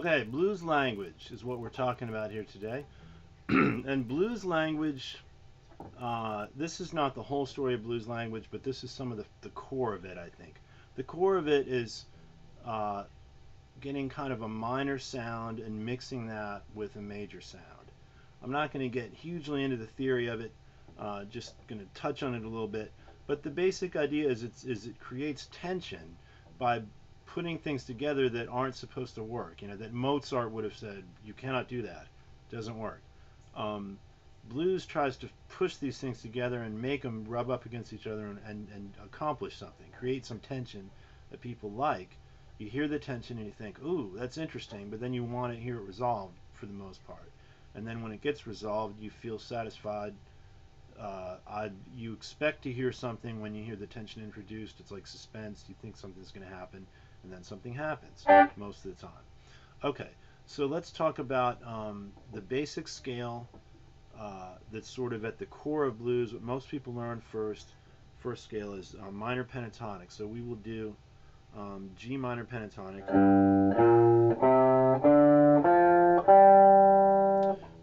Okay, blues language is what we're talking about here today. And blues language, this is not the whole story of blues language, but this is some of the core of it, I think. The core of it is uh, getting kind of a minor sound and mixing that with a major sound. I'm not going to get hugely into the theory of it, just going to touch on it a little bit. But the basic idea is it creates tension by putting things together that aren't supposed to work. You know, that Mozart would have said, you cannot do that. It doesn't work. Um, Blues tries to push these things together and make them rub up against each other and accomplish something, create some tension that people like. You hear the tension and you think, ooh, that's interesting, but then you want to hear it resolved for the most part. And then when it gets resolved, you feel satisfied. You expect to hear something when you hear the tension introduced. It's like suspense. You think something's going to happen, and then something happens most of the time. Okay, so let's talk about the basic scale that's sort of at the core of blues. What most people learn first scale is minor pentatonic. So we will do G minor pentatonic.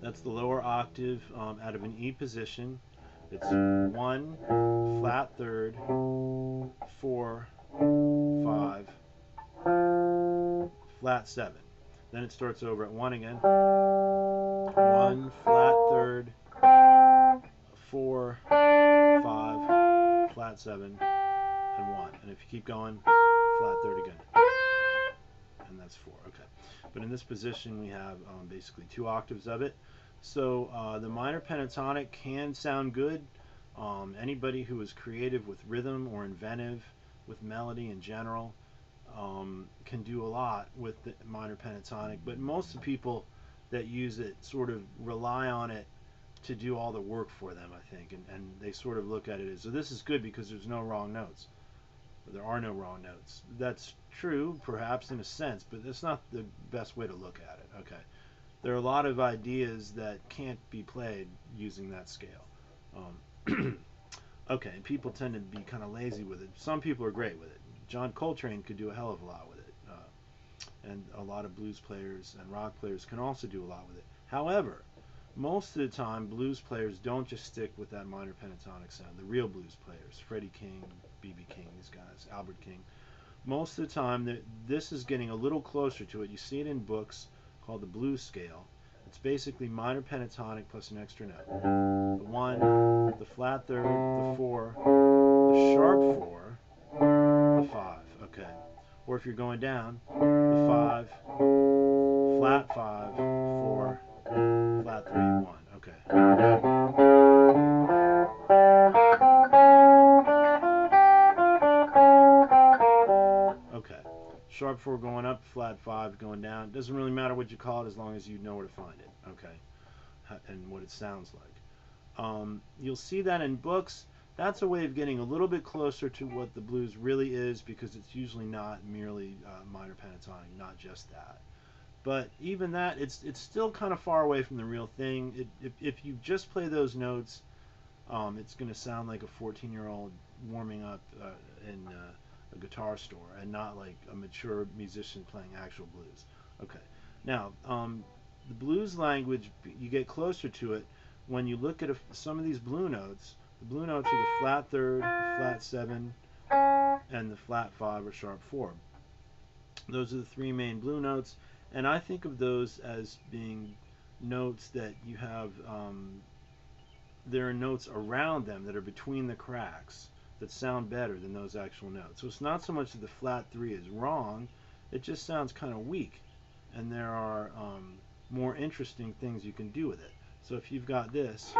That's the lower octave out of an E position. It's 1, flat third, 4, 5, flat 7. Then it starts over at 1 again. 1, flat third, 4, 5, flat 7, and 1. And if you keep going, flat third again. And that's 4. Okay. But in this position, we have basically 2 octaves of it. So the minor pentatonic can sound good. Anybody who is creative with rhythm or inventive with melody in general can do a lot with the minor pentatonic. But most of the people that use it sort of rely on it to do all the work for them, I think. And they sort of look at it as, so this is good because there's no wrong notes. There are no wrong notes. That's true, perhaps, in a sense, but that's not the best way to look at it. Okay. There are a lot of ideas that can't be played using that scale. Okay, and people tend to be kind of lazy with it. Some people are great with it. John Coltrane could do a hell of a lot with it. And a lot of blues players and rock players can also do a lot with it. However, most of the time, blues players don't just stick with that minor pentatonic sound. The real blues players, Freddie King, B.B. King, these guys, Albert King, most of the time, this is getting a little closer to it. You see it in books called the blues scale. It's basically minor pentatonic plus an extra note. The 1, the flat third, the 4, the sharp 4, the 5. Okay. Or if you're going down, the 5, flat 5, 4, flat 3, 1. Okay. Okay. Sharp 4 going up, flat 5 going down. It doesn't really matter what you call it as long as you know where to find it. Okay. And what it sounds like. You'll see that in books. That's a way of getting a little bit closer to what the blues really is, because it's usually not merely minor pentatonic, not just that. But even that, it's still kind of far away from the real thing. If you just play those notes, it's going to sound like a 14-year-old warming up in a guitar store, and not like a mature musician playing actual blues. Okay. Now, the blues language, you get closer to it when you look at some of these blue notes. The blue notes are the flat third, the flat 7, and the flat 5 or sharp 4. Those are the 3 main blue notes, and I think of those as being notes that you have, there are notes around them that are between the cracks that sound better than those actual notes. So it's not so much that the flat 3 is wrong, it just sounds kind of weak, and there are more interesting things you can do with it. So if you've got this,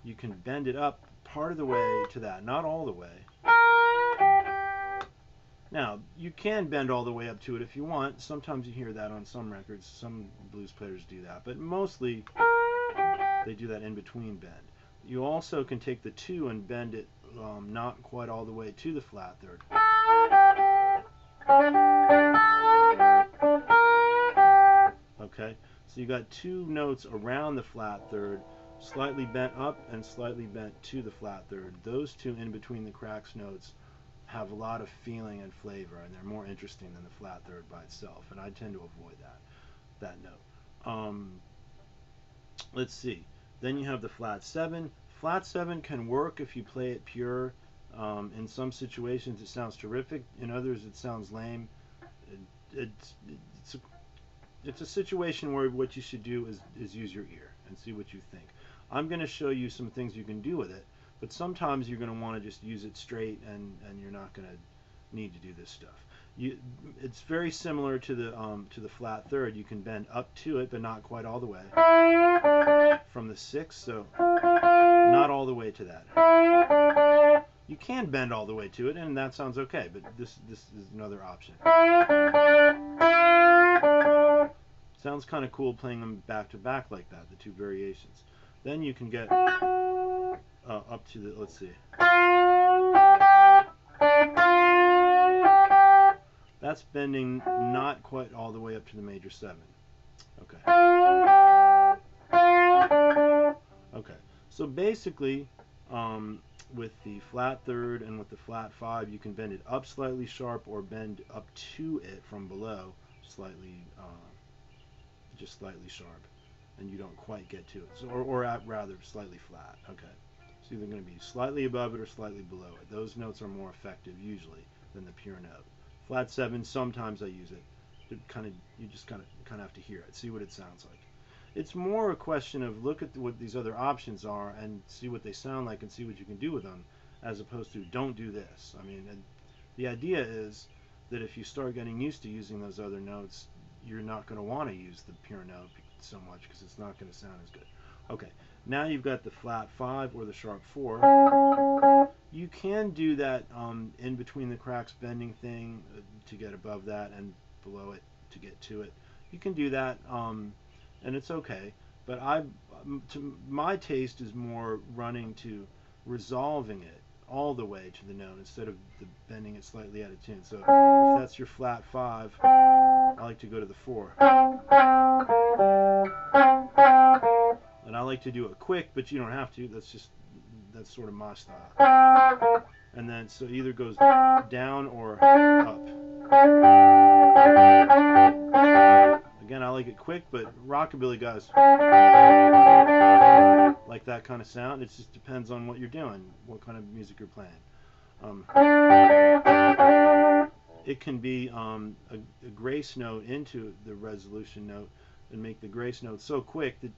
you can bend it up part of the way to that, not all the way. Now, you can bend all the way up to it if you want. Sometimes you hear that on some records. Some blues players do that, but mostly they do that in between bend. You also can take the 2 and bend it not quite all the way to the flat third. Okay, so you got 2 notes around the flat third, slightly bent up and slightly bent to the flat third. Those 2 in between the cracks notes have a lot of feeling and flavor, and they're more interesting than the flat third by itself. And I tend to avoid that note. Let's see. Then you have the flat seven. Flat seven can work if you play it pure. In some situations, it sounds terrific. In others, it sounds lame. It, it's a, it's a situation where what you should do is use your ear and see what you think. I'm going to show you some things you can do with it, but sometimes you're going to want to just use it straight, and you're not going to need to do this stuff. It's very similar to the flat third. You can bend up to it, but not quite all the way from the sixth, so not all the way to that. You can bend all the way to it, and that sounds okay, but this is another option. Sounds kind of cool playing them back to back like that, the two variations. Then you can get up to the, let's see. That's bending not quite all the way up to the major seven. Okay. Okay. So basically, with the flat third and with the flat five, you can bend it up slightly sharp or bend up to it from below slightly, just slightly sharp, and you don't quite get to it. So, or rather, slightly flat. Okay. It's either going to be slightly above it or slightly below it. Those notes are more effective usually than the pure note. Flat seven, sometimes I use it. You just kind of have to hear it, see what it sounds like. It's more a question of look at what these other options are and see what they sound like and see what you can do with them, as opposed to don't do this. I mean, the idea is that if you start getting used to using those other notes, you're not going to want to use the pure note so much because it's not going to sound as good. Okay, now you've got the flat five or the sharp four. You can do that in between the cracks bending thing to get above that and below it to get to it. You can do that, and it's okay. But my taste is more running to resolving it all the way to the note instead of bending it slightly out of tune. So if that's your flat five, I like to go to the four. And I like to do it quick, but you don't have to. That's sort of my style. And then so either goes down or up. Again, I like it quick, but rockabilly guys like that kind of sound. It just depends on what you're doing, what kind of music you're playing. It can be a grace note into the resolution note and make the grace note so quick that,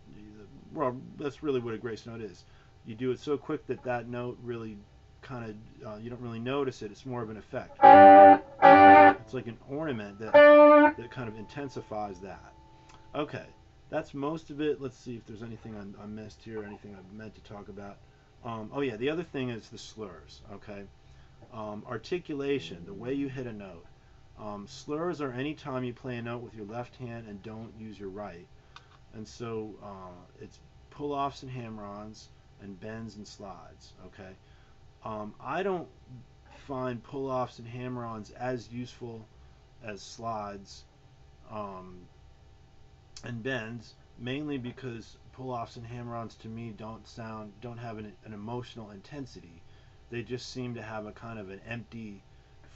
well, that's really what a grace note is. You do it so quick that that note really kind of, you don't really notice it. It's more of an effect. It's like an ornament that kind of intensifies that. Okay, that's most of it. Let's see if there's anything I missed here, anything I meant to talk about. Oh yeah, the other thing is the slurs, okay? Articulation, the way you hit a note. Slurs are any time you play a note with your left hand and don't use your right. And so it's pull-offs and hammer-ons and bends and slides, okay? I don't find pull-offs and hammer-ons as useful as slides and bends, mainly because pull-offs and hammer-ons to me don't have an emotional intensity. They just seem to have a kind of an empty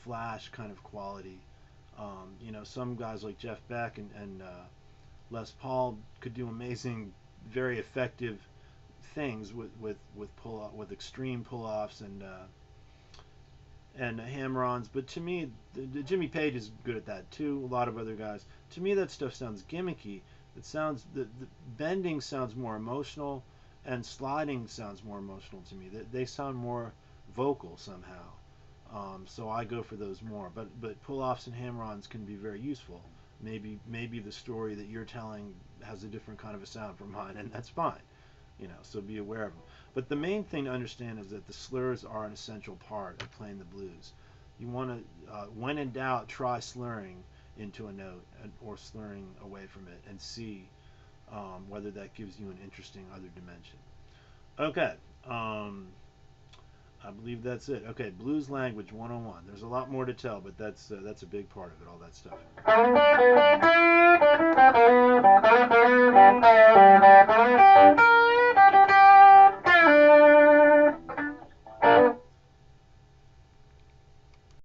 flash kind of quality. You know, some guys like Jeff Beck and Les Paul could do amazing, very effective things with extreme pull-offs and hammer-ons. But to me, Jimmy Page is good at that too. A lot of other guys. To me, that stuff sounds gimmicky. It sounds the bending sounds more emotional, and sliding sounds more emotional to me. They sound more vocal somehow. So I go for those more. But pull-offs and hammer-ons can be very useful. Maybe the story that you're telling has a different kind of a sound from mine, and that's fine. You know, so be aware of them. But the main thing to understand is that the slurs are an essential part of playing the blues. You want to, when in doubt, try slurring into a note or slurring away from it and see whether that gives you an interesting other dimension. Okay. I believe that's it. Okay, Blues Language 101. There's a lot more to tell, but that's a big part of it, all that stuff.